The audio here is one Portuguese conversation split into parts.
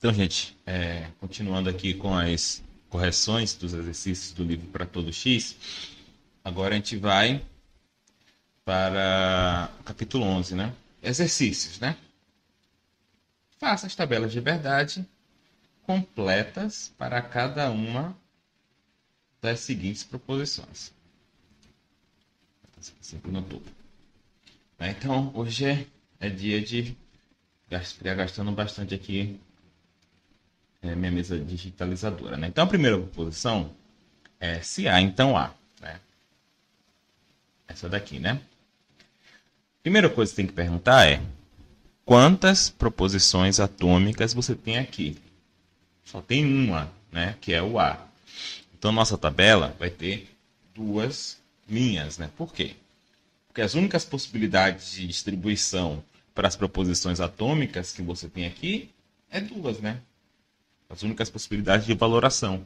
Então, gente, continuando aqui com as correções dos exercícios do livro para todo X, agora a gente vai para o capítulo 11, né? Exercícios, né? Faça as tabelas de verdade completas para cada uma das seguintes proposições. Sempre no topo. Então, hoje é dia de gastando bastante aqui minha mesa digitalizadora, né? Então, a primeira proposição é se há, então há, né? Essa daqui, né? Primeira coisa que tem que perguntar é quantas proposições atômicas você tem aqui? Só tem uma, né? Que é o A. Então, nossa tabela vai ter duas linhas, né? Por quê? Porque as únicas possibilidades de distribuição para as proposições atômicas que você tem aqui é duas, né? As únicas possibilidades de valoração.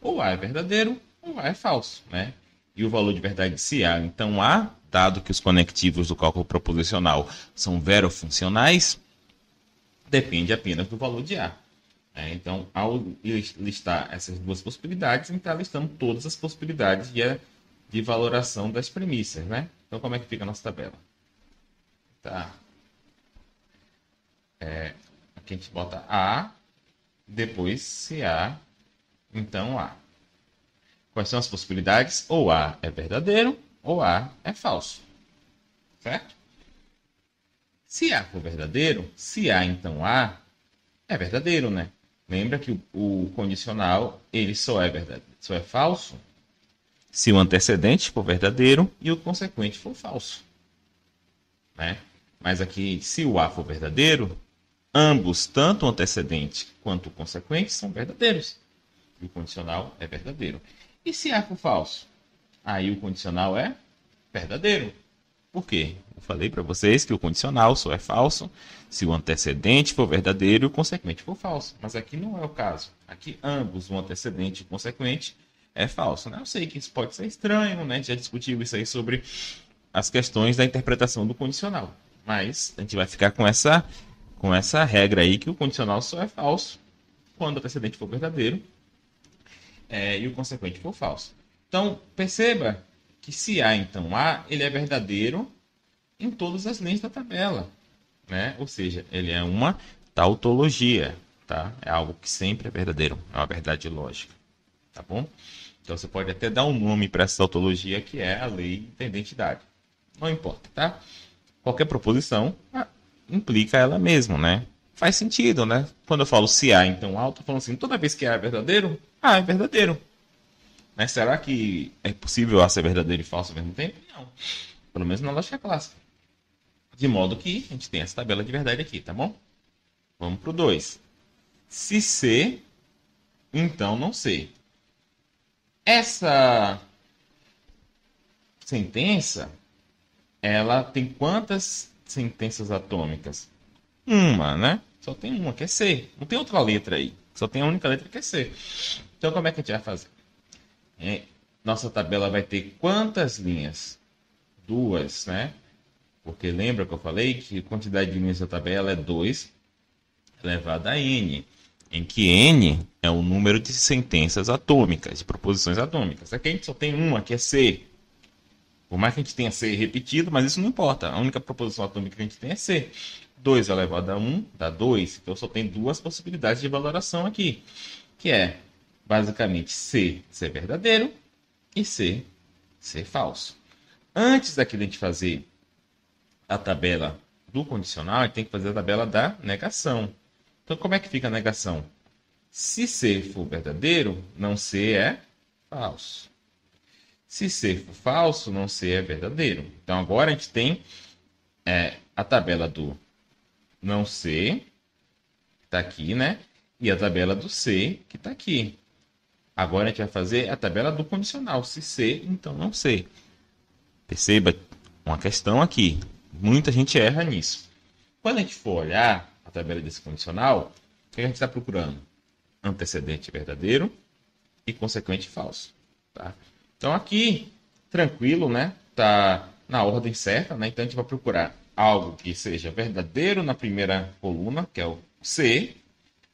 Ou A é verdadeiro, ou A é falso, né? E o valor de verdade se A, então A, dado que os conectivos do cálculo proposicional são verofuncionais, depende apenas do valor de A. Então, ao listar essas duas possibilidades, a gente está listando todas as possibilidades de valoração das premissas, né? Então, como é que fica a nossa tabela? Tá. Aqui a gente bota A, depois se A, então A. Quais são as possibilidades? Ou A é verdadeiro, ou A é falso. Certo? Se A for verdadeiro, se A então A, é verdadeiro, né? Lembra que o condicional, ele só é verdadeiro, só é falso se o antecedente for verdadeiro e o consequente for falso. Né? Mas aqui, se o A for verdadeiro, ambos, tanto o antecedente quanto o consequente, são verdadeiros. E o condicional é verdadeiro. E se A for falso? Aí o condicional é verdadeiro. Por quê? Eu falei para vocês que o condicional só é falso se o antecedente for verdadeiro e o consequente for falso. Mas aqui não é o caso. Aqui ambos, o antecedente e o consequente, é falso. Né? Eu sei que isso pode ser estranho, né? A gente já discutiu isso aí sobre as questões da interpretação do condicional. Mas a gente vai ficar com essa regra aí que o condicional só é falso quando o antecedente for verdadeiro e o consequente for falso. Então, perceba que se A, então A, ele é verdadeiro em todas as linhas da tabela. Né? Ou seja, ele é uma tautologia. Tá? É algo que sempre é verdadeiro. É uma verdade lógica. Tá bom? Então, você pode até dar um nome para essa tautologia, que é a lei da identidade. Não importa, tá? Qualquer proposição implica ela mesma, né? Faz sentido, né? Quando eu falo se A, então A, eu tô falando assim, toda vez que A é verdadeiro, A é verdadeiro. Né? Será que é possível A ser verdadeiro e falso ao mesmo tempo? Não. Pelo menos na lógica clássica. De modo que a gente tem essa tabela de verdade aqui, tá bom? Vamos pro 2. Se C, então não C. Essa sentença, ela tem quantas sentenças atômicas? Uma, né? Só tem uma, que é C. Não tem outra letra aí. Só tem a única letra que é C. Então, como é que a gente vai fazer? Nossa tabela vai ter quantas linhas? Duas, né? Porque lembra que eu falei que a quantidade de linhas da tabela é 2 elevado a n, em que n é o número de sentenças atômicas, de proposições atômicas. Aqui a gente só tem uma, que é C. Por mais que a gente tenha C repetido, mas isso não importa. A única proposição atômica que a gente tem é C. 2 elevado a 1 dá 2. Então só tem duas possibilidades de valoração aqui, que é basicamente C ser verdadeiro e C ser falso. Antes daqui da gente fazer a tabela do condicional, a gente tem que fazer a tabela da negação. Então, como é que fica a negação? Se C for verdadeiro, não C é falso. Se C for falso, não C é verdadeiro. Então, agora a gente tem a tabela do não C, que está aqui, né? E a tabela do C, que está aqui. Agora a gente vai fazer a tabela do condicional. Se C, então não C. Perceba uma questão aqui. Muita gente erra nisso. Quando a gente for olhar a tabela desse condicional, o que a gente está procurando? Antecedente verdadeiro e consequente falso. Tá? Então aqui, tranquilo, né? Tá na ordem certa, né? Então a gente vai procurar algo que seja verdadeiro na primeira coluna, que é o C,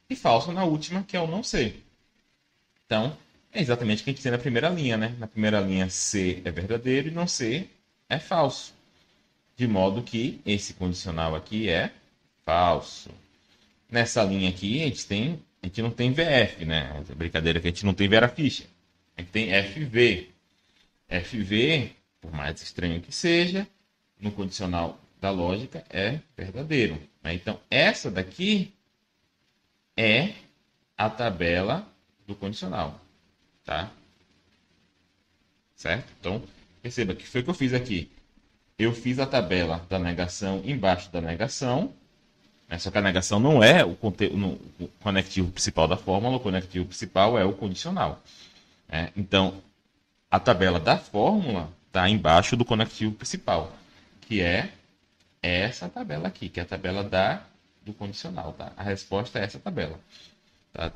e falso na última, que é o não ser. Então, é exatamente o que a gente tem na primeira linha, né? Na primeira linha, ser é verdadeiro e não ser é falso. De modo que esse condicional aqui é falso. Nessa linha aqui, a gente não tem VF, né? Essa brincadeira que a gente não tem Vera Fischer. A gente tem FV. FV, por mais estranho que seja, no condicional da lógica é verdadeiro. Então, essa daqui é a tabela do condicional, tá? Certo? Então, perceba que foi o que eu fiz aqui. Eu fiz a tabela da negação embaixo da negação, né? Só que a negação não é o conectivo principal da fórmula, o conectivo principal é o condicional, né? Então, a tabela da fórmula está embaixo do conectivo principal, que é essa tabela aqui, que é a tabela do condicional, tá? A resposta é essa tabela.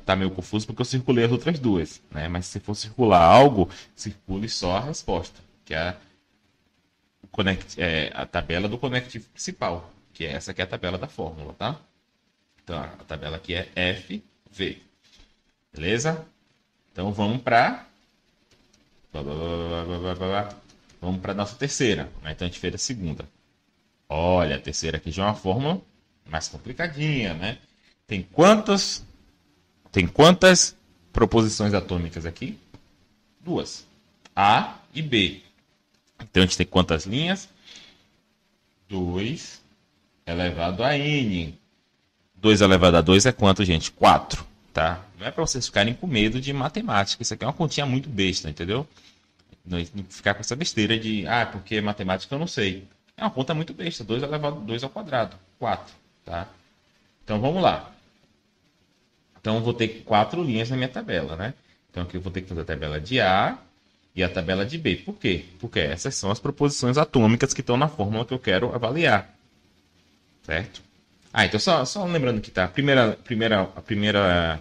Tá meio confuso porque eu circulei as outras duas, né? Mas se for circular algo, circule só a resposta, que é a tabela do conectivo principal, que é essa que é a tabela da fórmula, tá? Então, a tabela aqui é FV. Beleza? Então, vamos para a nossa terceira, né? Então, a gente fez a segunda. Olha, a terceira aqui já é uma fórmula mais complicadinha, né? Tem quantas proposições atômicas aqui? Duas. A e B. Então, a gente tem quantas linhas? 2 elevado a N. 2 elevado a 2 é quanto, gente? 4. Tá? Não é para vocês ficarem com medo de matemática. Isso aqui é uma continha muito besta, entendeu? Não ficar com essa besteira de, porque matemática eu não sei. É uma conta muito besta. 2 elevado a 2 ao quadrado. 4. Tá? Então, vamos lá. Então, eu vou ter 4 linhas na minha tabela, né? Então, aqui eu vou ter que fazer a tabela de A e a tabela de B. Por quê? Porque essas são as proposições atômicas que estão na fórmula que eu quero avaliar. Certo? Então só lembrando que tá. A primeira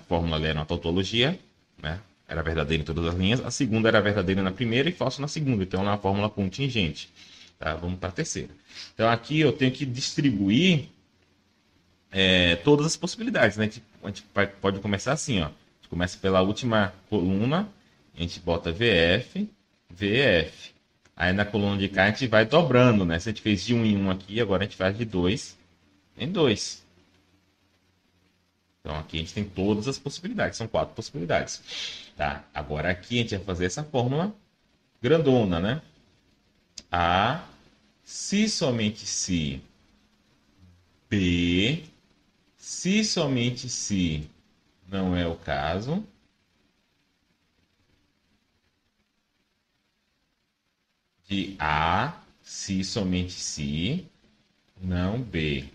fórmula ali era uma tautologia, né? Era verdadeira em todas as linhas. A segunda era verdadeira na primeira e falso na segunda. Então, é uma fórmula contingente. Tá? Vamos para a terceira. Então, aqui eu tenho que distribuir todas as possibilidades, né? A gente pode começar assim, ó. A gente começa pela última coluna, a gente bota VF, VF. Aí na coluna de cá a gente vai dobrando, né? Se a gente fez de 1 em 1 aqui, agora a gente faz de 2 em 2. Então aqui a gente tem todas as possibilidades, são 4 possibilidades. Tá? Agora aqui a gente vai fazer essa fórmula grandona, né? A, se somente se B, se somente se não é o caso, de A, se somente se, não B.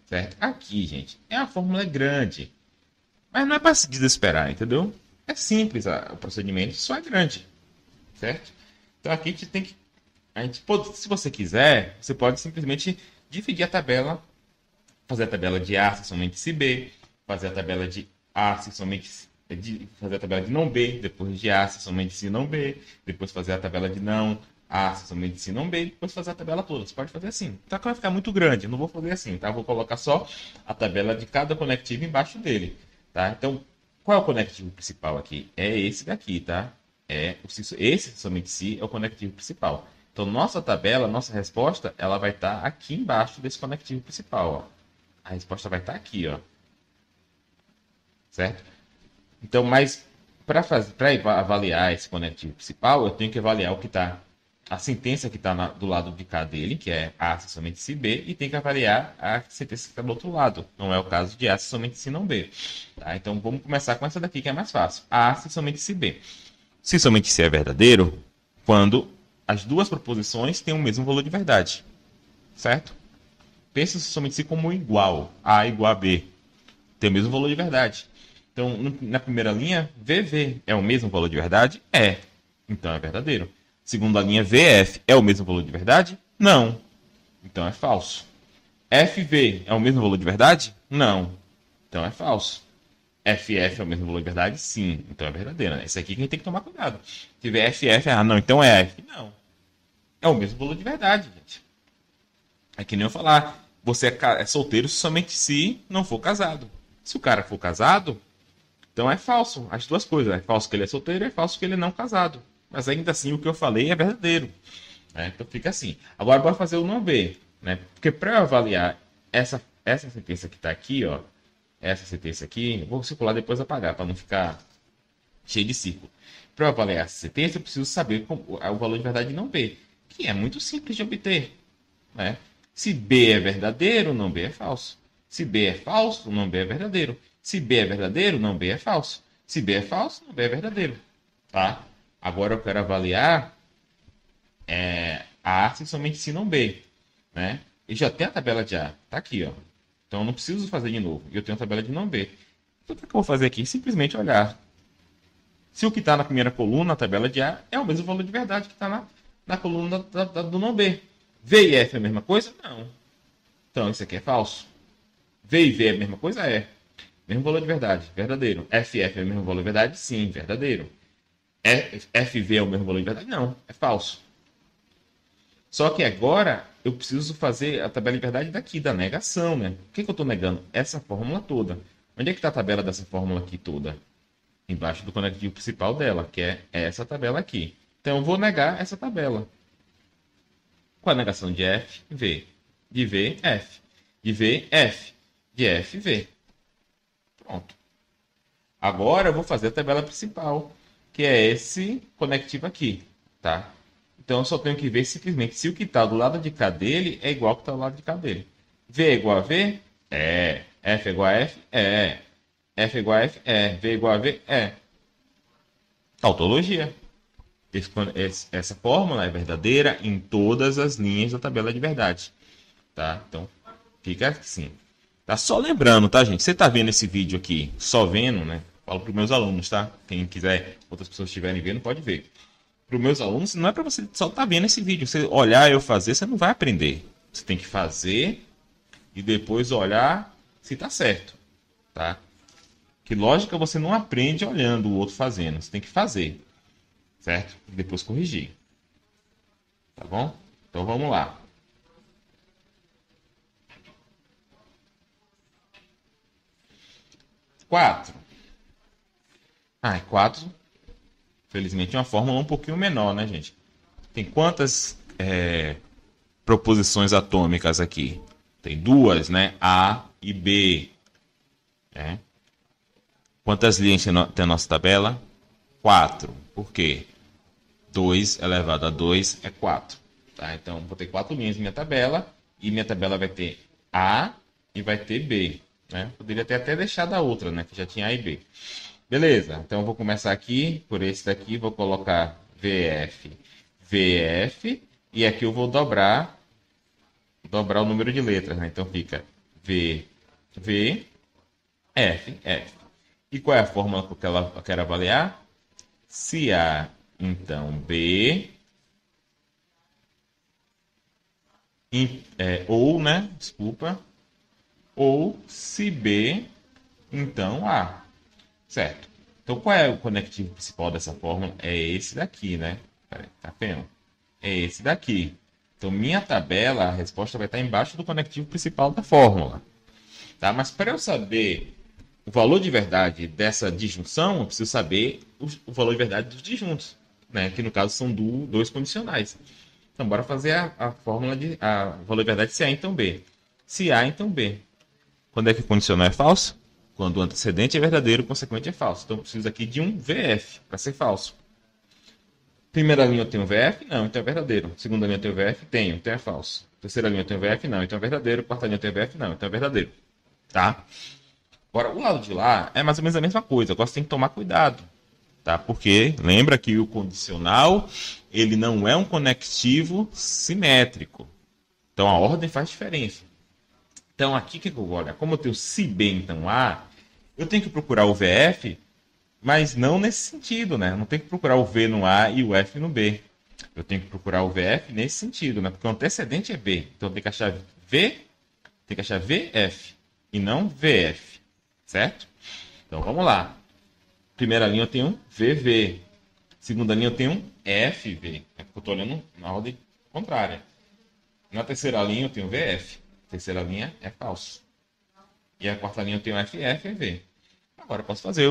Certo? Aqui, gente, a fórmula grande. Mas não é para se desesperar, entendeu? É simples o procedimento, só é grande. Certo? Então aqui a gente tem que. Se você quiser, você pode simplesmente dividir a tabela, fazer a tabela de A se somente se B, fazer a tabela de A se somente fazer a tabela de não B, depois de A se somente se não B, depois fazer a tabela de não A se somente se não B, depois fazer a tabela toda. Você pode fazer assim. Só que vai ficar muito grande, eu não vou fazer assim, tá? Eu vou colocar só a tabela de cada conectivo embaixo dele, tá? Então, qual é o conectivo principal aqui? É esse daqui, tá? Esse somente se é o conectivo principal. Então, nossa tabela, nossa resposta, ela vai estar aqui embaixo desse conectivo principal, ó. A resposta vai estar aqui, ó. Certo? Então, mas para avaliar esse conectivo principal, eu tenho que avaliar o que está a sentença que está do lado de cá dele, que é A se somente se B, e tem que avaliar a sentença que está do outro lado. Não é o caso de A se somente se não B. Tá? Então, vamos começar com essa daqui, que é mais fácil. A se somente se B. Se somente se é verdadeiro, quando as duas proposições têm o mesmo valor de verdade. Certo? Pensa somente se como igual. A igual a B. Tem o mesmo valor de verdade. Então, na primeira linha, VV é o mesmo valor de verdade? É. Então, é verdadeiro. Segunda linha, VF é o mesmo valor de verdade? Não. Então, é falso. FV é o mesmo valor de verdade? Não. Então, é falso. FF é o mesmo valor de verdade? Sim. Então, é verdadeiro. Esse aqui que a gente tem que tomar cuidado. Se tiver FF, não, então é F. Não. É o mesmo valor de verdade, gente. É que nem eu falar, você é solteiro somente se não for casado. Se o cara for casado, então é falso. As duas coisas. É falso que ele é solteiro e é falso que ele não é casado. Mas ainda assim o que eu falei é verdadeiro. Né? Então fica assim. Agora bora fazer o não B. Né? Porque para eu avaliar essa sentença que está aqui, ó, essa sentença aqui, eu vou circular depois apagar para não ficar cheio de círculo. Para eu avaliar essa sentença, eu preciso saber o valor de verdade de não B, que é muito simples de obter. Né? Se B é verdadeiro, não B é falso. Se B é falso, não B é verdadeiro. Se B é verdadeiro, não B é falso. Se B é falso, não B é verdadeiro. Tá? Agora eu quero avaliar A se somente se não B. Né? E já tem a tabela de A. Tá aqui, ó. Então eu não preciso fazer de novo. Eu tenho a tabela de não B. Então o que eu vou fazer aqui? Simplesmente olhar. Se o que está na primeira coluna, na tabela de A, é o mesmo valor de verdade que está na coluna do não B. V e F é a mesma coisa? Não. Então isso aqui é falso. V e V é a mesma coisa? É. Mesmo valor de verdade, verdadeiro. FF é o mesmo valor de verdade? Sim, verdadeiro. FV é o mesmo valor de verdade? Não, é falso. Só que agora eu preciso fazer a tabela de verdade daqui, da negação, né? O que eu estou negando? Essa fórmula toda. Onde é que está a tabela dessa fórmula aqui toda? Embaixo do conectivo principal dela, que é essa tabela aqui. Então eu vou negar essa tabela. Com a negação de F, V. De V, F. De V, F. De F, V. Pronto. Agora eu vou fazer a tabela principal, que é esse conectivo aqui, tá? Então eu só tenho que ver simplesmente se o que está do lado de cá dele é igual ao que está do lado de cá dele. V é igual a V? É. F é igual a F? É. F é igual a F? É. V é igual a V? É. Tautologia. Essa fórmula é verdadeira em todas as linhas da tabela de verdade. Tá? Então, fica assim. Tá? Só lembrando, tá, gente? Você tá vendo esse vídeo aqui só vendo, né? Falo para os meus alunos, tá? Quem quiser, outras pessoas estiverem vendo, pode ver. Para os meus alunos, não é para você só estar vendo esse vídeo. Você olhar eu fazer, você não vai aprender. Você tem que fazer e depois olhar se tá certo, tá? Que lógica você não aprende olhando o outro fazendo. Você tem que fazer, certo? E depois corrigir. Tá bom? Então vamos lá. Quatro. 4. Felizmente é uma fórmula um pouquinho menor, né, gente? Tem quantas proposições atômicas aqui? Tem duas, né? A e B. Né? Quantas linhas tem a nossa tabela? 4. Por quê? 2 elevado a 2 é 4. Tá? Então, vou ter 4 linhas na minha tabela. E minha tabela vai ter A e vai ter B. Né? Poderia ter até deixado a outra, né? Que já tinha A e B. Beleza. Então, eu vou começar aqui por esse daqui. Vou colocar VF, VF. E aqui eu vou dobrar o número de letras. Né? Então, fica V, V, F, F. E qual é a fórmula que eu quero avaliar? Se A, então B. Ou, né? Desculpa. Ou se B, então A. Certo. Então, qual é o conectivo principal dessa fórmula? É esse daqui, né? Peraí, tá vendo? É esse daqui. Então, minha tabela, a resposta vai estar embaixo do conectivo principal da fórmula. Tá? Mas para eu saber o valor de verdade dessa disjunção, eu preciso saber o valor de verdade dos disjuntos, né? Que no caso são dois condicionais. Então, bora fazer a fórmula de valor de verdade se A, então B. Se A, então B. Quando é que o condicional é falso? Quando o antecedente é verdadeiro, o consequente é falso. Então, eu preciso aqui de um VF para ser falso. Primeira linha eu tenho VF? Não, então é verdadeiro. Segunda linha eu tenho VF? Tenho, então é falso. Terceira linha eu tenho VF? Não, então é verdadeiro. Quarta linha eu tenho VF? Não, então é verdadeiro. Tá? Agora, o lado de lá é mais ou menos a mesma coisa. Agora você tem que tomar cuidado. Tá? Porque lembra que o condicional ele não é um conectivo simétrico. Então, a ordem faz diferença. Então, aqui que eu vou olhar? Como eu tenho se B, então A, eu tenho que procurar o VF, mas não nesse sentido, né? Eu não tenho que procurar o V no A e o F no B. Eu tenho que procurar o VF nesse sentido, né? Porque o antecedente é B. Então, eu tenho que achar VF e não VF. Certo? Então, vamos lá. Primeira linha eu tenho VV. Segunda linha eu tenho FV. É porque eu estou olhando na ordem contrária. Na terceira linha eu tenho VF. Terceira linha é falso. E a quarta linha eu tenho FF e V. Agora eu posso fazer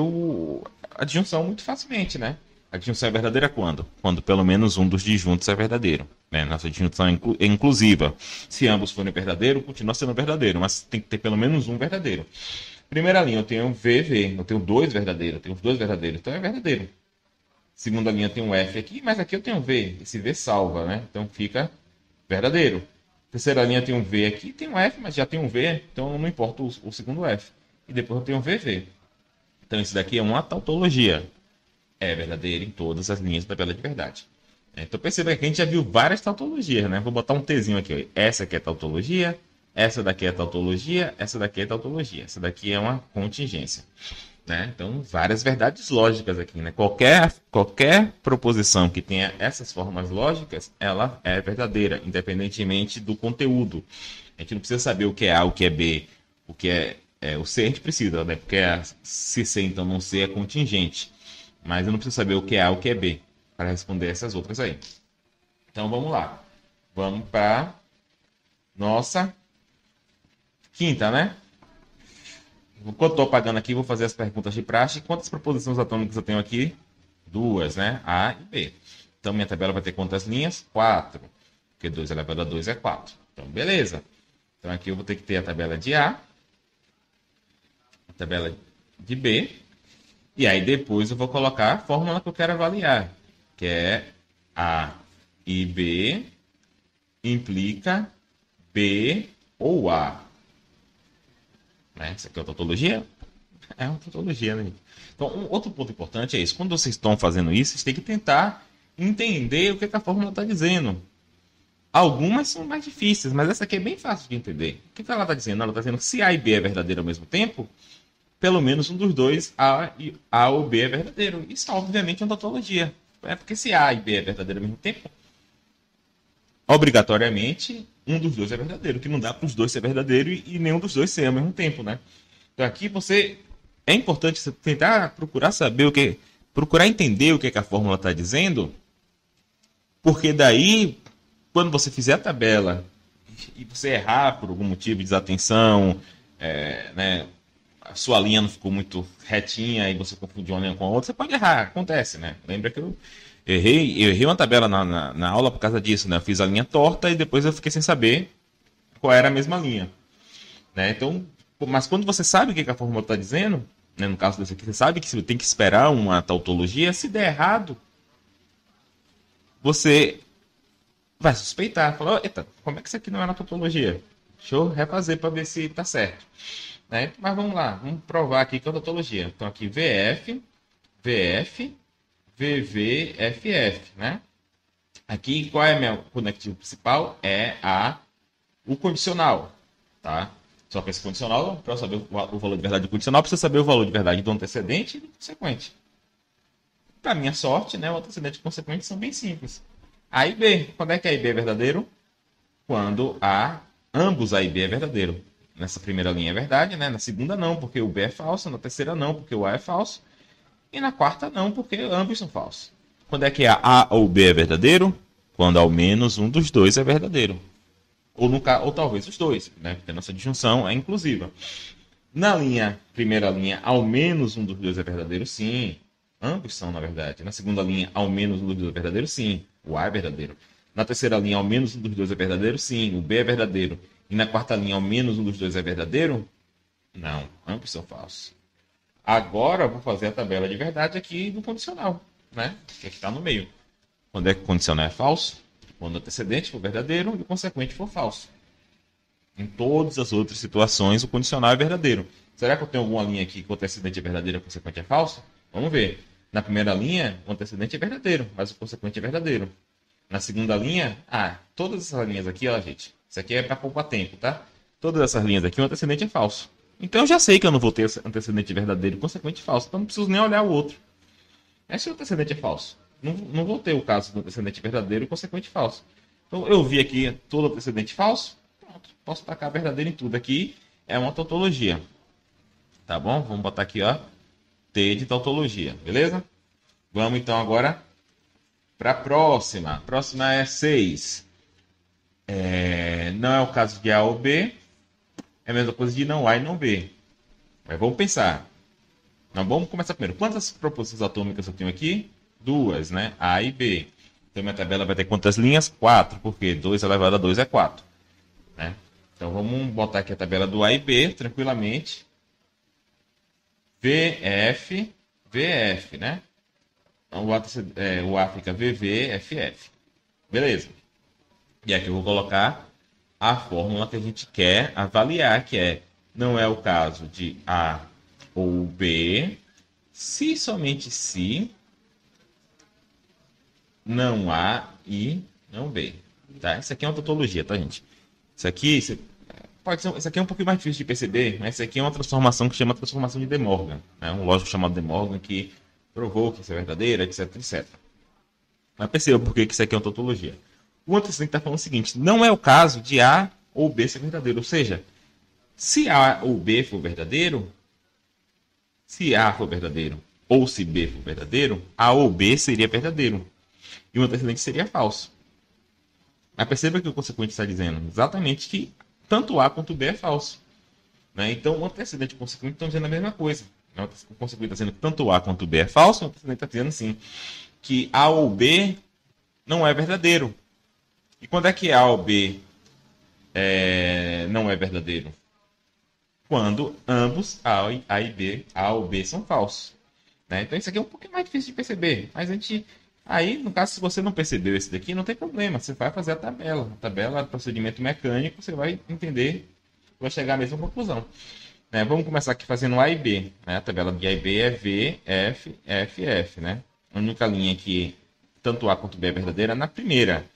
a disjunção muito facilmente, né? A disjunção é verdadeira quando? Quando pelo menos um dos disjuntos é verdadeiro. Né? Nossa disjunção é inclusiva. Se ambos forem verdadeiros, continua sendo verdadeiro, mas tem que ter pelo menos um verdadeiro. Primeira linha eu tenho VV, eu tenho dois verdadeiros, eu tenho os dois verdadeiros, então é verdadeiro. Segunda linha tem um F aqui, mas aqui eu tenho um V. Esse V salva, né? Então fica verdadeiro. Terceira linha tem um V aqui, tem um F, mas já tem um V, então não importa o segundo F. E depois eu tenho um VV. Então isso daqui é uma tautologia. É verdadeiro em todas as linhas da tabela de verdade. Então perceba que a gente já viu várias tautologias, né? Vou botar um Tzinho aqui. Ó. Essa aqui é tautologia, essa daqui é tautologia, essa daqui é tautologia. Essa daqui é uma contingência. Né? Então, várias verdades lógicas aqui. Né? Qualquer proposição que tenha essas formas lógicas, ela é verdadeira, independentemente do conteúdo. A gente não precisa saber o que é A, o que é B, o que é o C, a gente precisa, né? Porque se C, então não C é contingente. Mas eu não preciso saber o que é A, o que é B, para responder essas outras aí. Então, vamos lá. Vamos para nossa quinta, né? Enquanto eu estou apagando aqui, vou fazer as perguntas de praxe. Quantas proposições atômicas eu tenho aqui? Duas, né? A e B. Então, minha tabela vai ter quantas linhas? 4. Porque 2 elevado a 2 é 4. Então, beleza. Então, aqui eu vou ter que ter a tabela de A, a tabela de B. E aí, depois eu vou colocar a fórmula que eu quero avaliar. Que é A e B implica B ou A. Né? Isso aqui é uma tautologia? É uma tautologia, né? Então, outro ponto importante é isso. Quando vocês estão fazendo isso, vocês têm que tentar entender o que a fórmula está dizendo. Algumas são mais difíceis, mas essa aqui é bem fácil de entender. O que ela está dizendo? Ela está dizendo que se A e B é verdadeiro ao mesmo tempo, pelo menos um dos dois, A ou B, é verdadeiro. Isso, obviamente, é uma tautologia. É porque se A e B é verdadeiro ao mesmo tempo, obrigatoriamente, um dos dois é verdadeiro. Que não dá para os dois ser verdadeiro e nenhum dos dois ser ao mesmo tempo, né? Então aqui é importante você tentar procurar saber procurar entender o que a fórmula está dizendo, porque daí, quando você fizer a tabela e você errar por algum motivo de desatenção, né, a sua linha não ficou muito retinha e você confundiu uma linha com a outra, você pode errar, acontece, né? Lembra que eu errei uma tabela na aula por causa disso, né? Eu fiz a linha torta e depois eu fiquei sem saber qual era a mesma linha, né? Então, mas quando você sabe o que a fórmula está dizendo, né, no caso desse aqui, você sabe que você tem que esperar uma tautologia, se der errado, você vai suspeitar, falar, eita, como é que isso aqui não é uma tautologia? Deixa eu refazer para ver se está certo. Né? Mas vamos lá, vamos provar aqui que é uma tautologia. Então aqui VF, VF, VV, FF, né? Aqui, qual é a minha conectivo principal? É o condicional, tá? Só que esse condicional, para saber o valor de verdade do condicional, precisa saber o valor de verdade do antecedente e do consequente. Para minha sorte, né, o antecedente e o consequente são bem simples. A e B. Quando é que A e B é verdadeiro? Quando ambos A e B é verdadeiro. Nessa primeira linha é verdade, né? Na segunda não, porque o B é falso. Na terceira não, porque o A é falso. E na quarta não, porque ambos são falsos. Quando é que A ou B é verdadeiro? Quando ao menos um dos dois é verdadeiro. Ou talvez os dois, né? Porque a nossa disjunção é inclusiva. Na primeira linha, ao menos um dos dois é verdadeiro, sim. Ambos são, na verdade. Na segunda linha, ao menos um dos dois é verdadeiro, sim. O A é verdadeiro. Na terceira linha, ao menos um dos dois é verdadeiro, sim. O B é verdadeiro. E na quarta linha, ao menos um dos dois é verdadeiro? Não. Ambos são falsos. Agora eu vou fazer a tabela de verdade aqui do condicional, né? Que está no meio. Quando é que o condicional é falso? Quando o antecedente for verdadeiro e o consequente for falso. Em todas as outras situações, o condicional é verdadeiro. Será que eu tenho alguma linha aqui que o antecedente é verdadeiro e o consequente é falso? Vamos ver. Na primeira linha, o antecedente é verdadeiro, mas o consequente é verdadeiro. Na segunda linha, todas essas linhas aqui, ó, gente. Isso aqui é para poupar tempo, tá? Todas essas linhas aqui, o antecedente é falso. Então eu já sei que eu não vou ter antecedente verdadeiro e consequente falso. Então não preciso nem olhar o outro. Se o antecedente é falso, não vou ter o caso do antecedente verdadeiro e consequente falso. Então eu vi aqui todo antecedente falso. Pronto, posso tacar verdadeiro em tudo. Aqui é uma tautologia. Tá bom? Vamos botar aqui, ó. T de tautologia, beleza? Vamos então agora para a próxima. A próxima é 6. Não é o caso de A ou B. É a mesma coisa de não A e não B. Mas vamos pensar. Nós vamos começar primeiro. Quantas proposições atômicas eu tenho aqui? Duas, né? A e B. Então minha tabela vai ter quantas linhas? 4, porque 2 elevado a 2 é 4. Né? Então vamos botar aqui a tabela do A e B, tranquilamente. VF, VF, né? Então, o A fica VV, FF. Beleza. E aqui eu vou colocar a fórmula que a gente quer avaliar, que não é o caso de A ou B, se somente se não A e não B. Tá? Isso aqui é uma tautologia, tá, gente? Isso aqui é um pouquinho mais difícil de perceber, mas isso aqui é uma transformação que chama transformação de De Morgan. Né? Um lógico chamado De Morgan que provou que isso é verdadeiro, etc, etc. Mas perceba por que isso aqui é uma tautologia. O antecedente está falando o seguinte: não é o caso de A ou B ser verdadeiro. Ou seja, se A ou B for verdadeiro, se A for verdadeiro ou se B for verdadeiro, A ou B seria verdadeiro. E o antecedente seria falso. Mas perceba que o consequente está dizendo exatamente que tanto A quanto B é falso. Né? Então, o antecedente e o consequente estão dizendo a mesma coisa. O consequente está dizendo que tanto A quanto B é falso, o antecedente está dizendo assim, que A ou B não é verdadeiro. E quando é que A ou B não é verdadeiro? Quando ambos, A ou B, são falsos. Né? Então, isso aqui é um pouquinho mais difícil de perceber. Mas a gente... Aí, no caso, se você não percebeu esse daqui, não tem problema. Você vai fazer a tabela. A tabela é procedimento mecânico, você vai entender, vai chegar à mesma conclusão. Né? Vamos começar aqui fazendo A e B. Né? A tabela de A e B é V, F, F, F. Né? A única linha que tanto A quanto B é verdadeira é na primeira.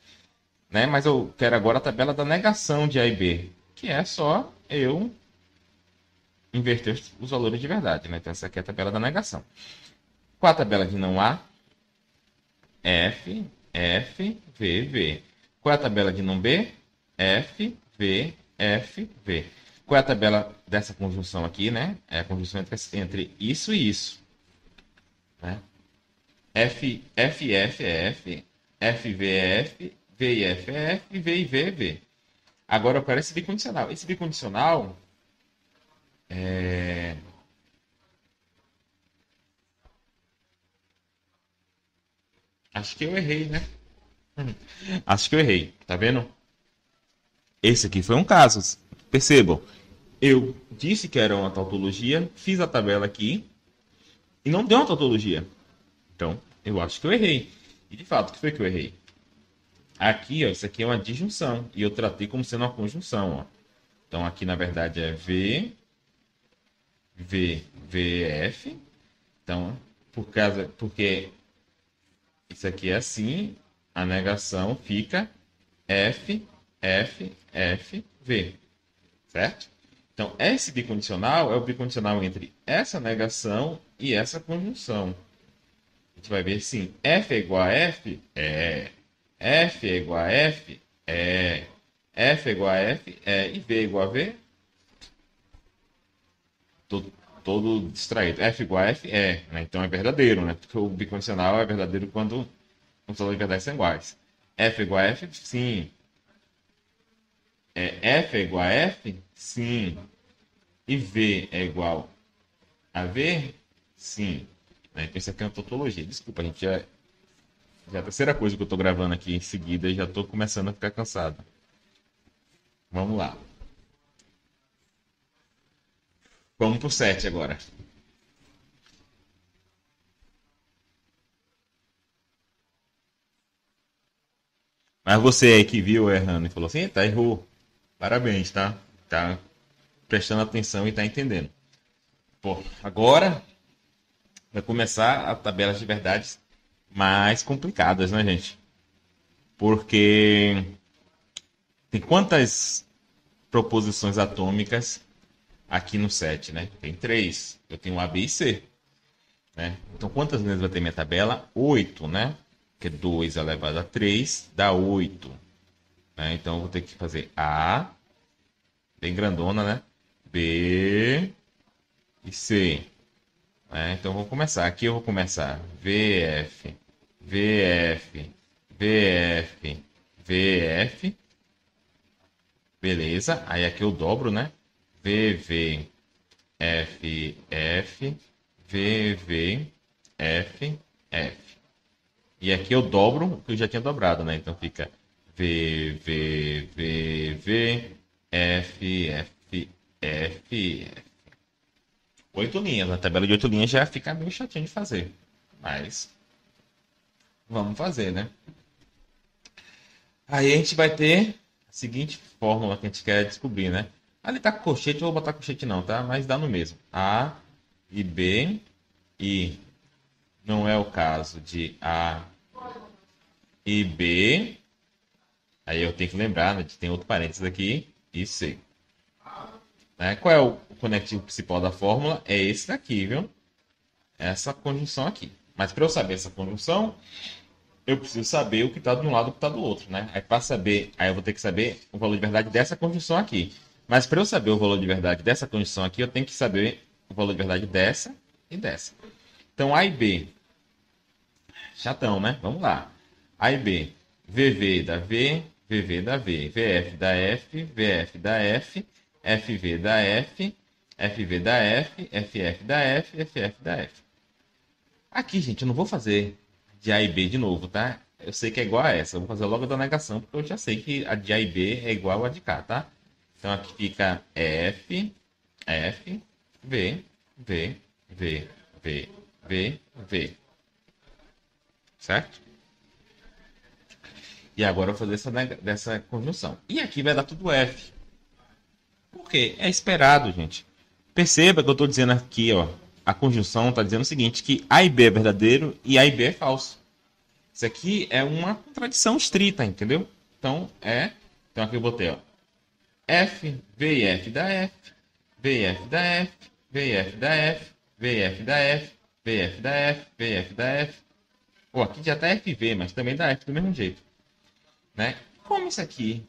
Né? Mas eu quero agora a tabela da negação de A e B, que é só eu inverter os valores de verdade. Né? Então, essa aqui é a tabela da negação. Qual a tabela de não A? F, F, V, V. Qual é a tabela de não B? F, V, F, V. Qual é a tabela dessa conjunção aqui, né? É a conjunção entre isso e isso. Né? F, F, F, F, F, V, F, V e F, F, V e V, V. Agora eu quero esse bicondicional. Esse bicondicional é... Acho que eu errei, né? Acho que eu errei. Tá vendo? Esse aqui foi um caso. Percebam. Eu disse que era uma tautologia, fiz a tabela aqui e não deu uma tautologia. Então, eu acho que eu errei. E de fato, o que foi que eu errei? Aqui, ó, isso aqui é uma disjunção e eu tratei como sendo uma conjunção. Ó. Então, aqui na verdade é V, V, V, F. Então, porque isso aqui é assim, a negação fica F, F, F, V. Certo? Então, esse bicondicional é o bicondicional entre essa negação e essa conjunção. A gente vai ver assim, F é igual a F? É. F é igual a F? É. F é igual a F? É. E V é igual a V? Todo distraído. F igual a F? É. Né? Então é verdadeiro, né? Porque o bicondicional é verdadeiro quando os valores de verdade são iguais. F é igual a F? Sim. F é igual a F? Sim. E V é igual a V? Sim. Né? Então isso aqui é uma tautologia. Desculpa, gente. Já é a terceira coisa que eu estou gravando aqui em seguida e já estou começando a ficar cansado. Vamos lá. Vamos pro 7 agora. Mas você aí que viu errando e falou assim, tá, errou. Parabéns, tá? Tá prestando atenção e tá entendendo. Pô, agora vai começar a tabela de verdades mais complicadas, né, gente? Porque tem quantas proposições atômicas aqui no 7, né? Tem 3. Eu tenho A, B e C. Né? Então, quantas linhas vai ter minha tabela? 8, né? Que é 2 elevado a 3 dá 8. Né? Então, eu vou ter que fazer A, bem grandona, né? B e C. Né? Então, eu vou começar. Aqui eu vou começar VF, VF, VF, VF. Beleza. Aí aqui eu dobro, né? VV, F, F, V, V, F, F. E aqui eu dobro o que eu já tinha dobrado, né? Então fica V, V, V, V, F, F, F, F. 8 linhas. Na tabela de 8 linhas já fica meio chatinho de fazer. Mas vamos fazer, né? Aí a gente vai ter a seguinte fórmula que a gente quer descobrir, né? Ali tá com colchete, eu vou botar colchete não, tá? Mas dá no mesmo. A e B e não é o caso de A e B. Aí eu tenho que lembrar, né? Tem outro parênteses aqui. E C. Né? Qual é o conectivo principal da fórmula? É esse daqui, viu? Essa conjunção aqui. Mas para eu saber essa conjunção, eu preciso saber o que está de um lado e o que está do outro, né? Aí para saber, aí eu vou ter que saber o valor de verdade dessa conjunção aqui. Mas para eu saber o valor de verdade dessa conjunção aqui, eu tenho que saber o valor de verdade dessa e dessa. Então A e B. Chatão, né? Vamos lá. A e B. VV dá V, VV dá V. VF dá F, VF dá F, FV dá F, FV dá F, FF dá F, FF dá F. Aqui, gente, eu não vou fazer de A e B de novo, tá? Eu sei que é igual a essa. Eu vou fazer logo a da negação, porque eu já sei que a de A e B é igual a de cá, tá? Então aqui fica F, F, V, V, V, V, V, V. Certo? E agora eu vou fazer dessa conjunção. E aqui vai dar tudo F. Por quê? É esperado, gente. Perceba que eu estou dizendo aqui, ó. A conjunção está dizendo o seguinte, que A e B é verdadeiro e A e B é falso. Isso aqui é uma contradição estrita, entendeu? Então, Então aqui eu botei, ó. F, V e F dá F, VF dá F, VF dá F, VF dá F, VF dá F, VF dá F. Pô, aqui já tá FV, mas também dá F do mesmo jeito. Né? Como isso aqui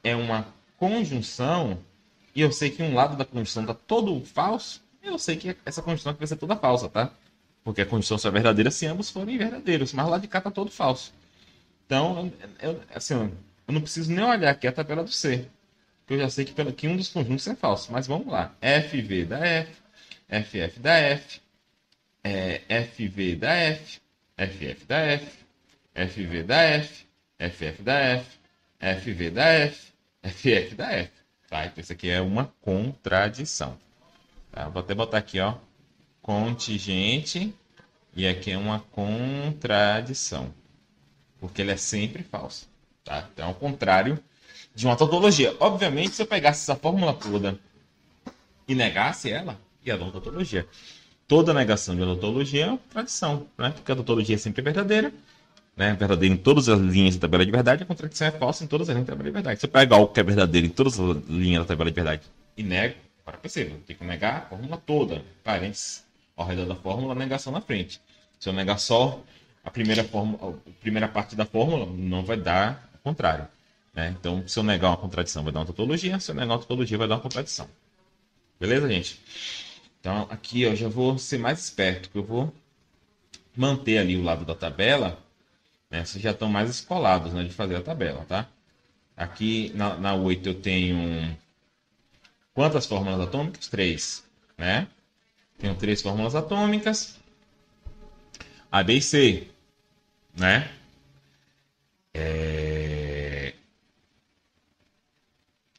é uma conjunção, e eu sei que um lado da conjunção está todo falso, eu sei que essa conjunção aqui vai ser toda falsa, tá? Porque a conjunção só é verdadeira se ambos forem verdadeiros, mas o lado de cá está todo falso. Então, assim, eu não preciso nem olhar aqui a tabela do C, porque eu já sei que um dos conjuntos é falso. Mas vamos lá. FV dá F, FF dá F, FV dá F, FF dá F, FV dá F, FF dá F, FV dá F, FF dá F. Tá? Então isso aqui é uma contradição. Tá? Vou até botar aqui, ó, contingente, e aqui é uma contradição, porque ele é sempre falso. Tá? Então é o contrário de uma tautologia. Obviamente, se eu pegasse essa fórmula toda e negasse ela, ia dar uma tautologia. Toda negação de uma tautologia é uma contradição, né? Porque a tautologia é sempre verdadeira, né? Verdadeira em todas as linhas da tabela de verdade, a contradição é falsa em todas as linhas da tabela de verdade. Se eu pegar algo que é verdadeiro em todas as linhas da tabela de verdade e nego, para perceber, eu tenho que negar a fórmula toda, parênteses ao redor da fórmula, a negação na frente. Se eu negar só a primeira parte da fórmula, não vai dar o contrário. Né? Então, se eu negar uma contradição, vai dar uma tautologia. Se eu negar uma tautologia, vai dar uma contradição. Beleza, gente? Então, aqui eu já vou ser mais esperto, que eu vou manter ali o lado da tabela. Né? Vocês já estão mais escolados, né, de fazer a tabela, tá? Aqui na 8 eu tenho quantas fórmulas atômicas? 3, né? Tenho 3 fórmulas atômicas. A, B e C, né?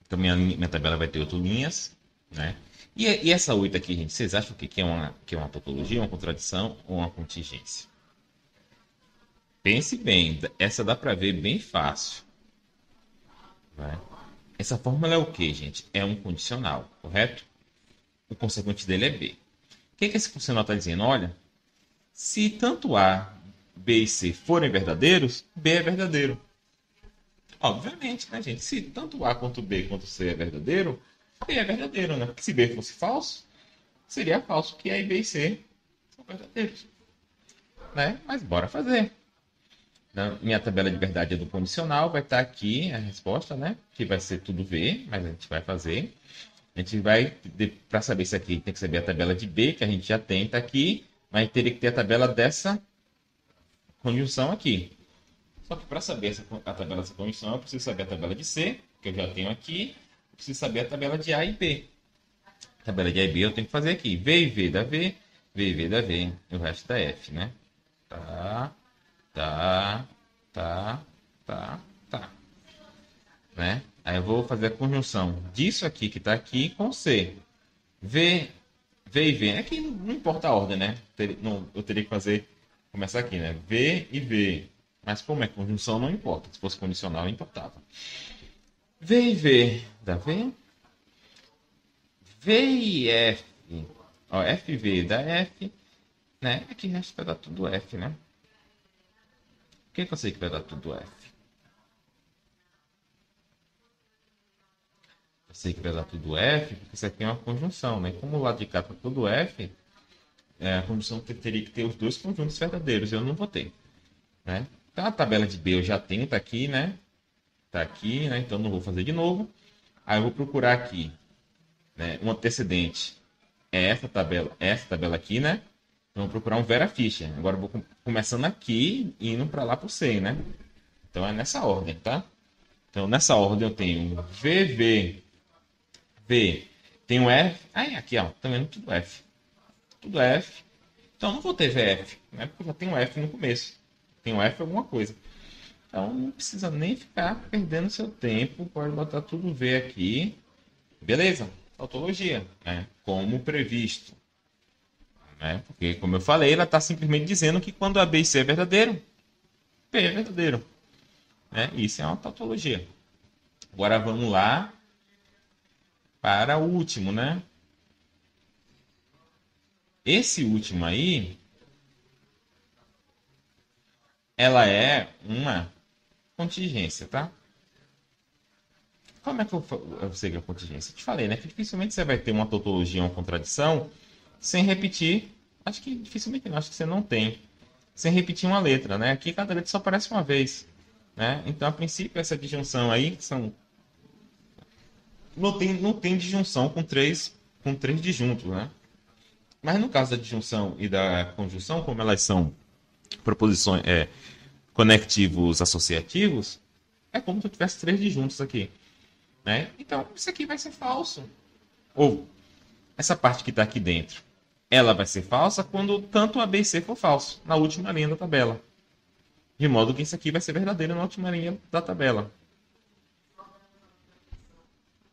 Então minha tabela vai ter 8 linhas, né? E essa 8 aqui, gente, vocês acham que é uma tautologia, uma contradição ou uma contingência? Pense bem, essa dá para ver bem fácil. Né? Essa fórmula é o que, gente? É um condicional, correto? O consequente dele é B. O que esse condicional está dizendo? Olha, se tanto A, B e C forem verdadeiros, B é verdadeiro. Obviamente, né, gente? Se tanto A quanto B quanto C é verdadeiro, B é verdadeiro, né? Porque se B fosse falso, seria falso que A e B e C são verdadeiros. Né? Mas bora fazer. Na minha tabela de verdade é do condicional, vai estar aqui a resposta, né? Que vai ser tudo V, mas a gente vai fazer. A gente vai, para saber isso aqui, tem que saber a tabela de B, que a gente já tem, tá aqui, mas teria que ter a tabela dessa conjunção aqui. Só que para saber a tabela dessa conjunção, eu preciso saber a tabela de C, que eu já tenho aqui, eu preciso saber a tabela de A e B. Tabela de A e B eu tenho que fazer aqui. V e V dá V, V e V dá V, e o resto dá F, né? Tá, tá, tá, tá, tá. Né? Aí eu vou fazer a conjunção disso aqui que tá aqui com C. V, V e V. Aqui não importa a ordem, né? Eu teria que fazer, começar aqui, né? V e V. Mas como é conjunção, não importa. Se fosse condicional, importava. V e V dá V. V e F. Ó, F e V dá F. Né? Aqui resta vai dar tudo F, né? Por que eu sei que vai dar tudo F? Eu sei que vai dar tudo F, porque isso aqui é uma conjunção, né? Como o lado de cá tá tudo F, a conjunção teria que ter os dois conjuntos verdadeiros. Eu não vou ter, né? Então a tabela de B eu já tenho, tá aqui, né? Tá aqui, né? Então não vou fazer de novo. Aí eu vou procurar aqui, né? Um antecedente é essa tabela aqui, né? Então eu vou procurar um Vera Fischer. Agora eu vou começando aqui e indo para lá pro 100, né? Então é nessa ordem, tá? Então nessa ordem eu tenho VV, V, tenho F. Aí aqui, ó, tá vendo tudo F. Tudo F. Então não vou ter VF, né? Porque eu já tenho F no começo. Tenho F alguma coisa. Então não precisa nem ficar perdendo seu tempo. Pode botar tudo V aqui. Beleza? Tautologia, né? Como previsto. Né? Porque, como eu falei, ela está simplesmente dizendo que quando A, B e C é verdadeiro, P é verdadeiro. Né? Isso é uma tautologia. Agora vamos lá para o último, né? Esse último aí, ela é uma contingência, tá? Como é que eu sei que é contingência? Eu te falei, né? Que dificilmente você vai ter uma tautologia, uma contradição, sem repetir. Acho que dificilmente não, acho que você não tem. Sem repetir uma letra, né? Aqui cada letra só aparece uma vez. Né? Então, a princípio, essa disjunção aí são. Não tem disjunção com três disjuntos, né? Mas no caso da disjunção e da conjunção, como elas são proposições, conectivos associativos, é como se eu tivesse três disjuntos aqui. Né? Então, isso aqui vai ser falso. Ou, essa parte que está aqui dentro, ela vai ser falsa quando tanto A, B e C for falso, na última linha da tabela. De modo que isso aqui vai ser verdadeiro na última linha da tabela.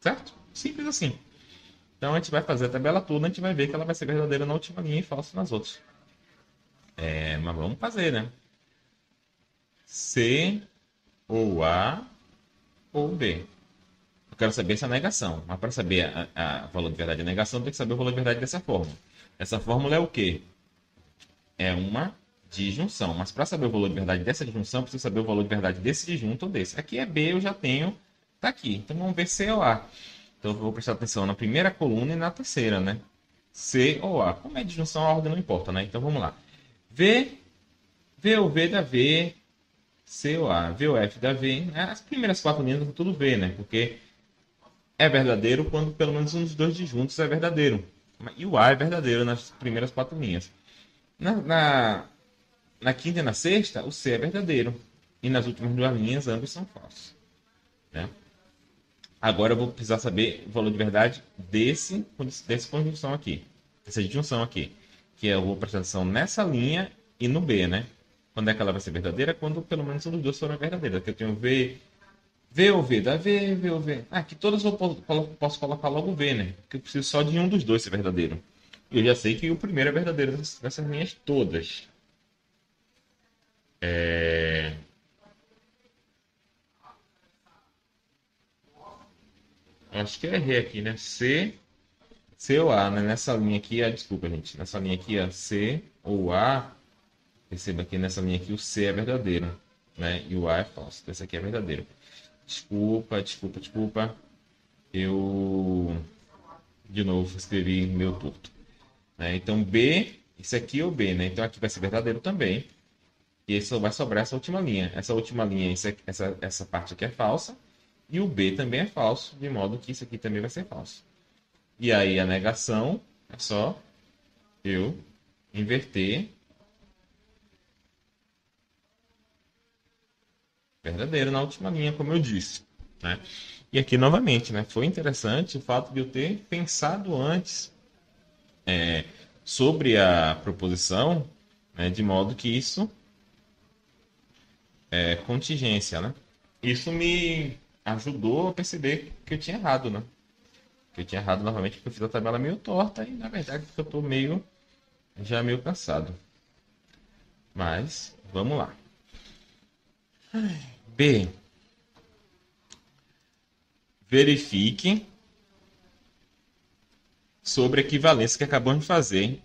Certo? Simples assim. Então a gente vai fazer a tabela toda, a gente vai ver que ela vai ser verdadeira na última linha e falsa nas outras. Mas vamos fazer, né? C ou A ou B. Eu quero saber essa negação. Mas para saber o valor de verdade da negação, tem que saber o valor de verdade dessa fórmula. Essa fórmula é o quê? É uma disjunção. Mas para saber o valor de verdade dessa disjunção, eu preciso saber o valor de verdade desse disjunto ou desse. Aqui é B, eu já tenho. Tá aqui. Então vamos ver C ou A. Então eu vou prestar atenção na primeira coluna e na terceira, né? C ou A. Como é disjunção, a ordem não importa, né? Então vamos lá. V ou V dá V. C ou A. V ou F dá V. As primeiras quatro linhas são tudo V, né? Porque é verdadeiro quando pelo menos um dos dois disjuntos é verdadeiro. E o A é verdadeiro nas primeiras quatro linhas. Na quinta e na sexta, o C é verdadeiro. E nas últimas duas linhas, ambos são falsos. Né? Agora eu vou precisar saber o valor de verdade dessa conjunção aqui. Dessa disjunção aqui. Que eu vou prestar atenção nessa linha e no B, né? Quando é que ela vai ser verdadeira? Quando pelo menos um dos dois for verdadeira. Aqui eu tenho V ou V dá V, V ou V. Aqui todas eu posso colocar logo V, né? Porque eu preciso só de um dos dois ser verdadeiro. E eu já sei que o primeiro é verdadeiro dessas linhas todas. Acho que eu errei aqui, né? C ou A, né? Nessa linha aqui, desculpa, gente. Nessa linha aqui, C ou A. Perceba que nessa linha aqui o C é verdadeiro, né? E o A é falso. Então esse aqui é verdadeiro. Desculpa. Eu, de novo, escrevi meu torto. Né? Então B, isso aqui é o B, né? Então aqui vai ser verdadeiro também. E só vai sobrar essa última linha. Essa última linha, essa parte aqui é falsa. E o B também é falso, de modo que isso aqui também vai ser falso. E aí a negação é só eu inverter verdadeiro na última linha, como eu disse. né? E aqui, novamente, né, foi interessante o fato de eu ter pensado antes sobre a proposição, né, de modo que isso é contingência, né? Isso me ajudou a perceber que eu tinha errado, né? Que eu tinha errado novamente porque eu fiz a tabela meio torta e, na verdade, porque eu tô já meio cansado. Mas, vamos lá. B. Verifique sobre a equivalência que acabamos de fazer.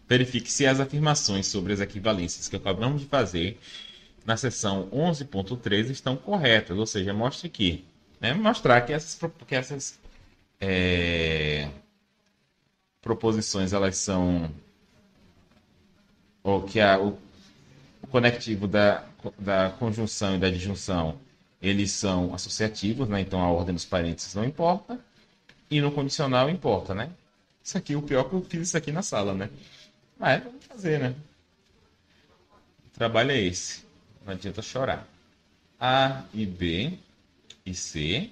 Verifique se as afirmações sobre as equivalências que acabamos de fazer na seção 11.3 estão corretas, ou seja, mostre aqui, né? Mostrar que essas proposições elas são ou que o conectivo da conjunção e da disjunção eles são associativos, né? Então a ordem dos parênteses não importa e no condicional importa, né? Isso aqui, o pior que eu fiz isso aqui na sala, né? Mas vamos fazer, né? O trabalho é esse. Não adianta chorar. A e B e C,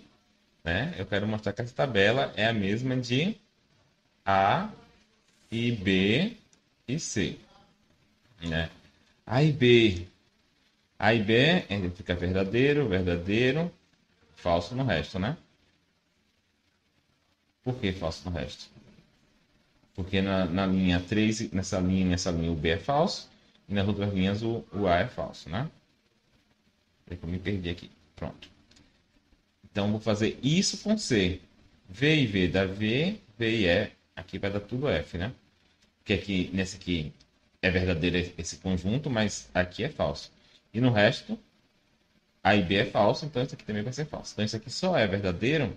né? Eu quero mostrar que essa tabela é a mesma de A e B e C, né? A e B. A e B fica verdadeiro, verdadeiro, falso no resto, né? Por que falso no resto? Porque na linha 3, nessa linha o B é falso, e nas outras linhas o A é falso, né? É que eu me perdi aqui. Pronto. Então, vou fazer isso com C. V e V dá V, V e E. Aqui vai dar tudo F, né? Porque aqui, nesse aqui é verdadeiro esse conjunto, mas aqui é falso. E no resto, A e B é falso, então isso aqui também vai ser falso. Então, isso aqui só é verdadeiro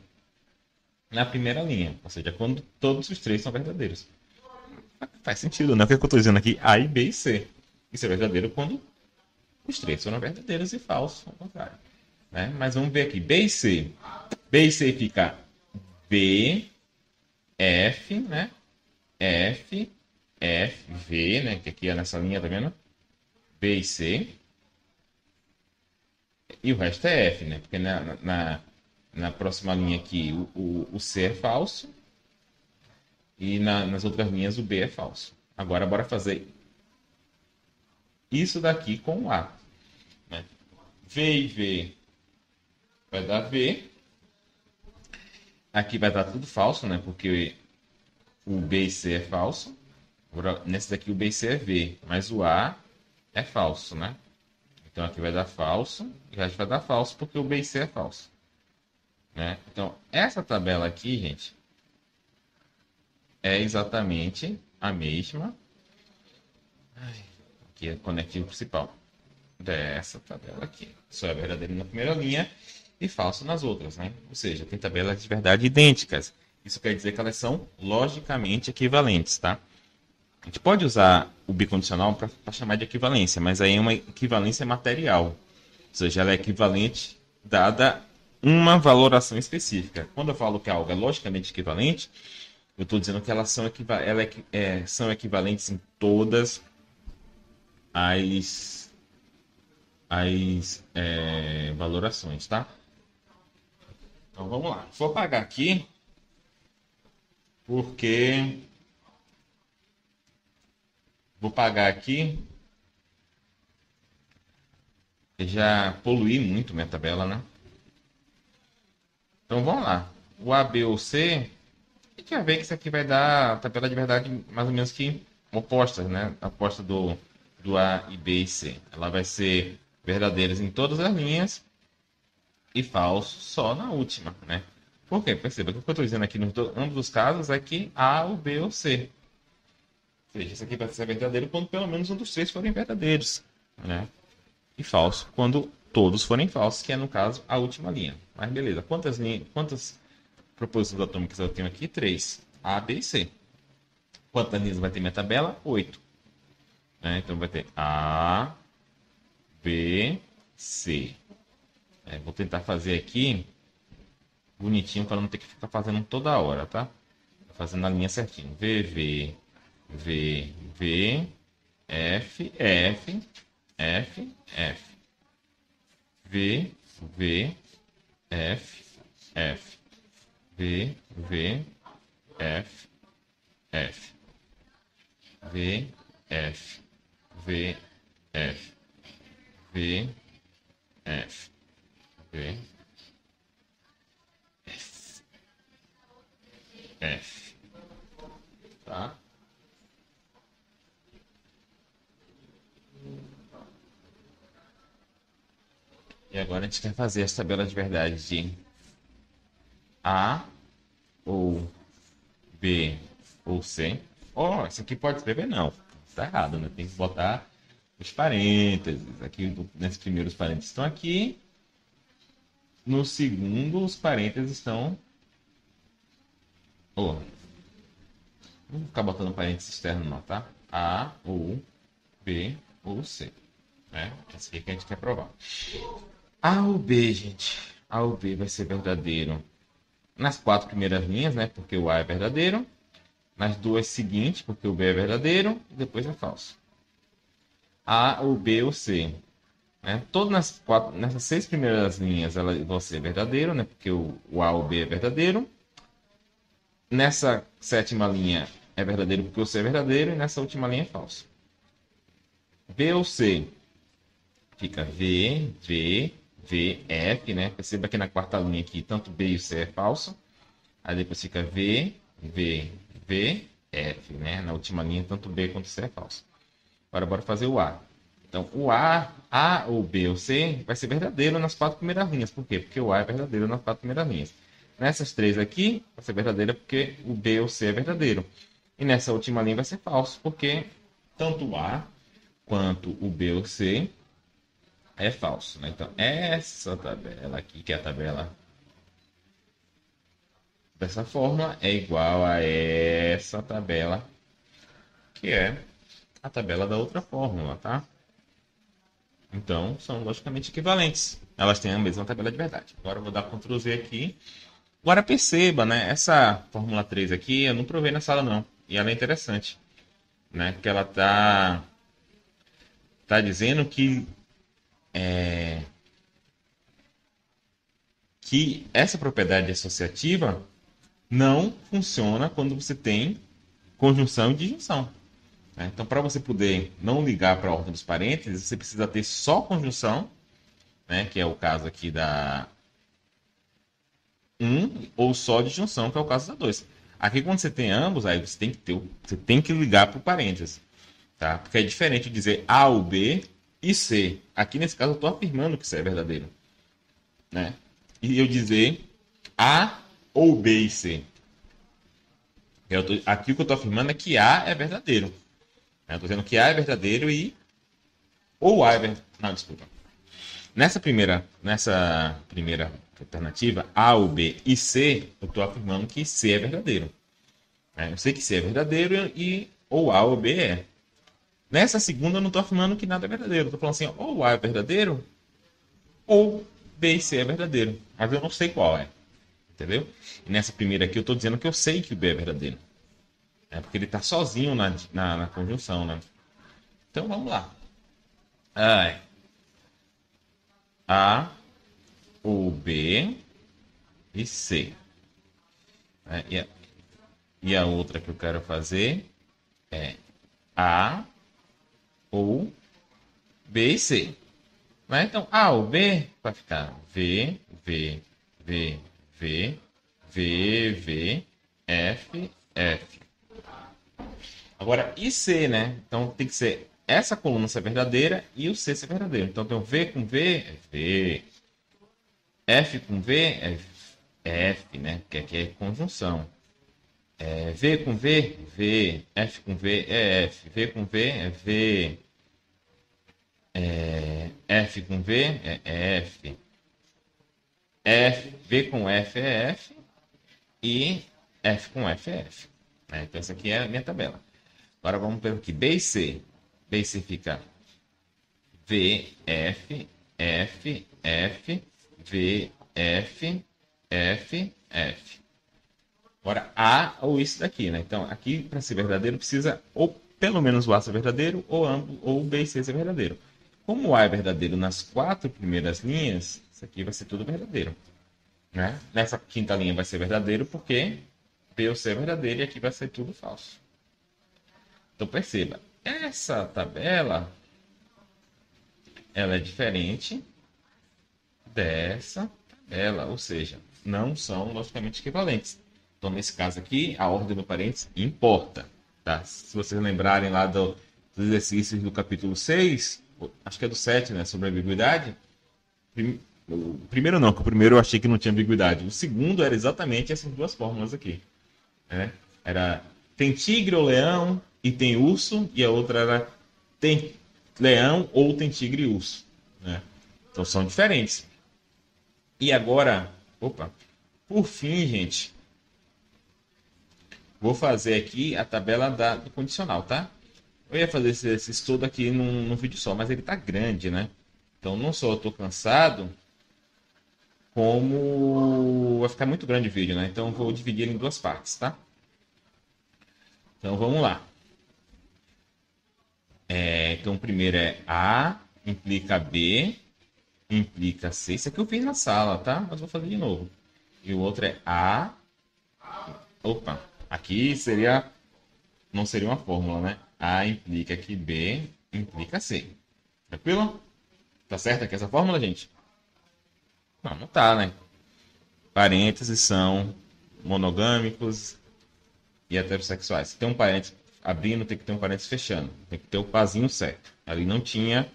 na primeira linha. Ou seja, quando todos os três são verdadeiros. Faz sentido, né? O que eu estou dizendo aqui? A e B e C. Isso é verdadeiro quando os três foram verdadeiros e falsos, ao contrário. Né? Mas vamos ver aqui. B e C. B e C fica B, F, né? F, F, V, né? Que aqui é nessa linha, tá vendo? B e C. E o resto é F, né? Porque na próxima linha aqui o C é falso. E nas outras linhas o B é falso. Agora, bora fazer isso daqui com o A. Né? V e V vai dar V. Aqui vai dar tudo falso, né? Porque o B e C é falso. Agora, nesse daqui o B e C é V, mas o A é falso, né? Então aqui vai dar falso, e o resto vai dar falso porque o B e C é falso. Né? Então, essa tabela aqui, gente, é exatamente a mesma. Aqui é o conectivo principal dessa tabela aqui. Só é verdadeiro na primeira linha e falso nas outras, né? Ou seja, tem tabelas de verdade idênticas. Isso quer dizer que elas são logicamente equivalentes, tá? A gente pode usar o bicondicional para chamar de equivalência, mas aí é uma equivalência material. Ou seja, ela é equivalente dada uma valoração específica. Quando eu falo que algo é logicamente equivalente, eu estou dizendo que elas são equivalentes em todas as valorações, tá? Então vamos lá. Vou apagar aqui porque vou pagar aqui. Já poluí muito minha tabela, né? Então vamos lá. O A, B ou C, a gente vai ver que isso aqui vai dar a tabela de verdade mais ou menos que opostas, né? A oposta do A e B e C. Ela vai ser verdadeiras em todas as linhas e falso só na última, né? Por quê? Perceba que o que eu estou dizendo aqui nos ambos os casos é que A ou B ou C. Ou seja, isso aqui vai ser verdadeiro quando pelo menos um dos três forem verdadeiros, né? E falso quando todos forem falsos, que é no caso a última linha. Mas beleza, quantas proposições atômicas eu tenho aqui? 3. A, B e C. Quantas linhas vai ter minha tabela? 8. Né? Então vai ter A, B, C. Vou tentar fazer aqui bonitinho para não ter que ficar fazendo toda hora, tá? Fazendo a linha certinho. V, V, V, V, F, F, F, F. V, V, F, F, V, V, F, F, V, F, V, F, V, F, V, F, F, tá? E agora a gente quer fazer as tabelas de verdade de A ou B ou C. Ó, isso aqui pode escrever não. Tá errado, né? Tem que botar os parênteses. Aqui, nesse primeiro, os parênteses estão aqui. No segundo, os parênteses estão... Oh, não vou ficar botando parênteses externo não, tá? A ou B ou C. Né? Esse aqui que a gente quer provar. A ou B, gente. A ou B vai ser verdadeiro nas 4 primeiras linhas, né? Porque o A é verdadeiro. Nas 2 seguintes, porque o B é verdadeiro. E depois é falso. A ou B ou C. Né? Todas nessas 6 primeiras linhas elas vão ser verdadeiro, né? Porque o A ou B é verdadeiro. Nessa 7ª linha é verdadeiro porque o C é verdadeiro. E nessa última linha é falso. B ou C. Fica V, V, V, F, né? Perceba que na 4ª linha aqui, tanto B e o C é falso. Aí depois fica V, V, V, F, né? Na última linha, tanto B quanto C é falso. Agora, bora fazer o A. Então, o A ou B ou C, vai ser verdadeiro nas 4 primeiras linhas. Por quê? Porque o A é verdadeiro nas 4 primeiras linhas. Nessas 3 aqui, vai ser verdadeira porque o B ou C é verdadeiro. E nessa última linha vai ser falso, porque tanto o A quanto o B ou C é falso, né? Então, essa tabela aqui, que é a tabela dessa forma, é igual a essa tabela, que é a tabela da outra fórmula, tá? Então, são logicamente equivalentes. Elas têm a mesma tabela de verdade. Agora eu vou dar Ctrl Z aqui. Agora perceba, né? Essa fórmula 3 aqui, eu não provei na sala não. E ela é interessante, né? Porque ela tá dizendo que essa propriedade associativa não funciona quando você tem conjunção e disjunção. Né? Então, para você poder não ligar para a ordem dos parênteses, você precisa ter só conjunção, né? Que é o caso aqui da 1, ou só disjunção, que é o caso da 2. Aqui, quando você tem ambos, aí você tem que ligar para o parênteses. Tá? Porque é diferente de dizer A ou B e C. Aqui, nesse caso, eu estou afirmando que C é verdadeiro. Né? E eu dizer A ou B e C. Aqui o que eu estou afirmando é que A é verdadeiro. Eu estou dizendo que A é verdadeiro e ou A é verdadeiro. Não, desculpa. Nessa primeira alternativa, A ou B e C, eu estou afirmando que C é verdadeiro. Eu sei que C é verdadeiro e ou A ou B é. Nessa segunda, eu não estou afirmando que nada é verdadeiro. Estou falando assim, ou A é verdadeiro ou B e C é verdadeiro. Mas eu não sei qual é. Entendeu? E nessa primeira aqui eu estou dizendo que eu sei que o B é verdadeiro. Porque ele está sozinho na conjunção, né? Então vamos lá. A ou B e C. E a outra que eu quero fazer é A ou B e C. Então, A ou B vai ficar V, V, V, V, V, V, F, F. Agora, e C, né? Então, tem que ser essa coluna ser verdadeira e o C ser verdadeiro. Então, tem o V com V é V. F com V é F, né? Porque aqui é conjunção. V com V, V. F com V é F. V com V é V. F com V é F. V com F é F. E F com F é F. Então, essa aqui é a minha tabela. Agora vamos ver aqui. B e C. B e C fica V, F, F, F, V, F, F, F. Agora, A ou isso daqui, né? Então, aqui, para ser verdadeiro, precisa ou pelo menos o A ser verdadeiro, ou o B e C ser verdadeiro. Como o A é verdadeiro nas 4 primeiras linhas, isso aqui vai ser tudo verdadeiro. né? Nessa quinta linha vai ser verdadeiro porque B ou C é verdadeiro e aqui vai ser tudo falso. Então perceba, essa tabela ela é diferente dessa tabela, ou seja, não são logicamente equivalentes. Então nesse caso aqui, a ordem do parênteses importa. Tá? Se vocês lembrarem lá dos exercícios do capítulo 6, acho que é do 7, né, sobre a ambiguidade, o primeiro não, que o primeiro eu achei que não tinha ambiguidade. O segundo era exatamente essas duas fórmulas aqui. Né? Era tem tigre ou leão e tem urso, e a outra era tem leão ou tem tigre e urso. Né? Então são diferentes. E agora, por fim, gente, vou fazer aqui a tabela do condicional, tá? Eu ia fazer esse exercício todo aqui num vídeo só, mas ele tá grande, né? Então não só eu tô cansado, como vai ficar muito grande o vídeo, né? Então eu vou dividir ele em duas partes, tá? Então vamos lá. Então o primeiro é A implica B implica C. Isso aqui eu fiz na sala, tá? Mas vou fazer de novo. E o outro é A. Aqui não seria uma fórmula, né? A implica que B implica C. Tranquilo? Tá certo aqui essa fórmula, gente? Não tá, né? Parênteses são monogâmicos e heterossexuais. Se tem um parênteses abrindo, tem que ter um parênteses fechando. Tem que ter o pazinho certo. Ali não tinha,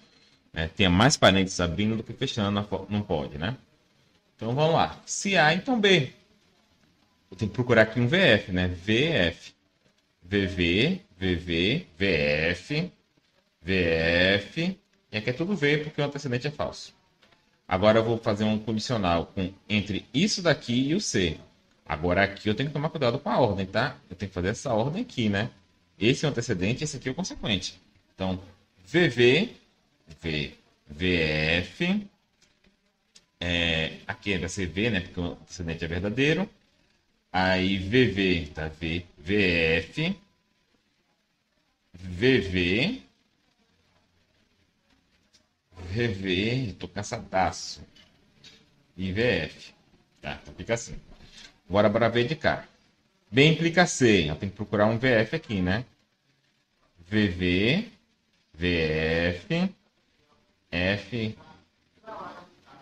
né? Tinha mais parênteses abrindo do que fechando, não pode, né? Então vamos lá. Se A, então B. Eu tenho que procurar aqui um VF, né? VF. VV, VV, VF, VF. E aqui é tudo V porque o antecedente é falso. Agora eu vou fazer um condicional entre isso daqui e o C. Agora aqui eu tenho que tomar cuidado com a ordem, tá? Eu tenho que fazer essa ordem aqui, né? Esse é o antecedente, esse aqui é o consequente. Então, VV, VF. Aqui vai ser V, né? Porque o antecedente é verdadeiro. Aí VV, tá? VF. VV. VV, tô cansadaço. E VF. Tá, então fica assim. Agora bora ver de cá. B implica C. Eu tenho que procurar um VF aqui, né? VV, VF, F,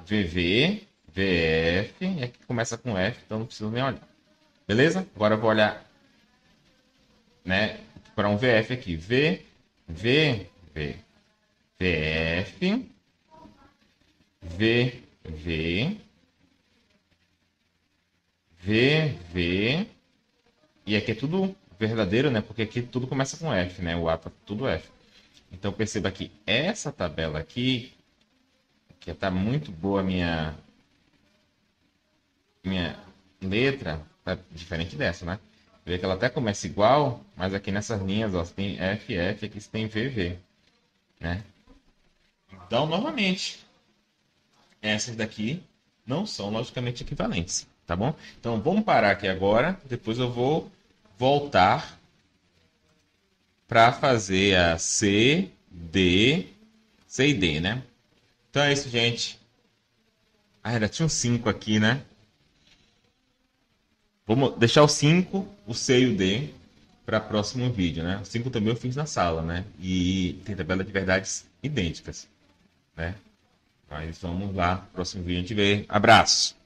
VV, VF. E aqui começa com F, então não preciso nem olhar. Beleza? Agora eu vou olhar, né? Procurar um VF aqui. VF, VV. E aqui é tudo verdadeiro, né? Porque aqui tudo começa com F, né? O A tá tudo F. Então perceba que essa tabela aqui, que tá muito boa minha letra, tá diferente dessa, né? Vê que ela até começa igual, mas aqui nessas linhas, ó, tem FF, aqui você tem VV, né? Então, novamente, essas daqui não são logicamente equivalentes, tá bom? Então, vamos parar aqui agora, depois eu vou voltar para fazer a C e D, né? Então é isso, gente. Ainda tinha um 5 aqui, né? Vamos deixar o 5, o C e o D para o próximo vídeo, né? O 5 também eu fiz na sala, né? E tem tabela de verdades idênticas, né? Mas vamos lá, próximo vídeo a gente vê. Abraço!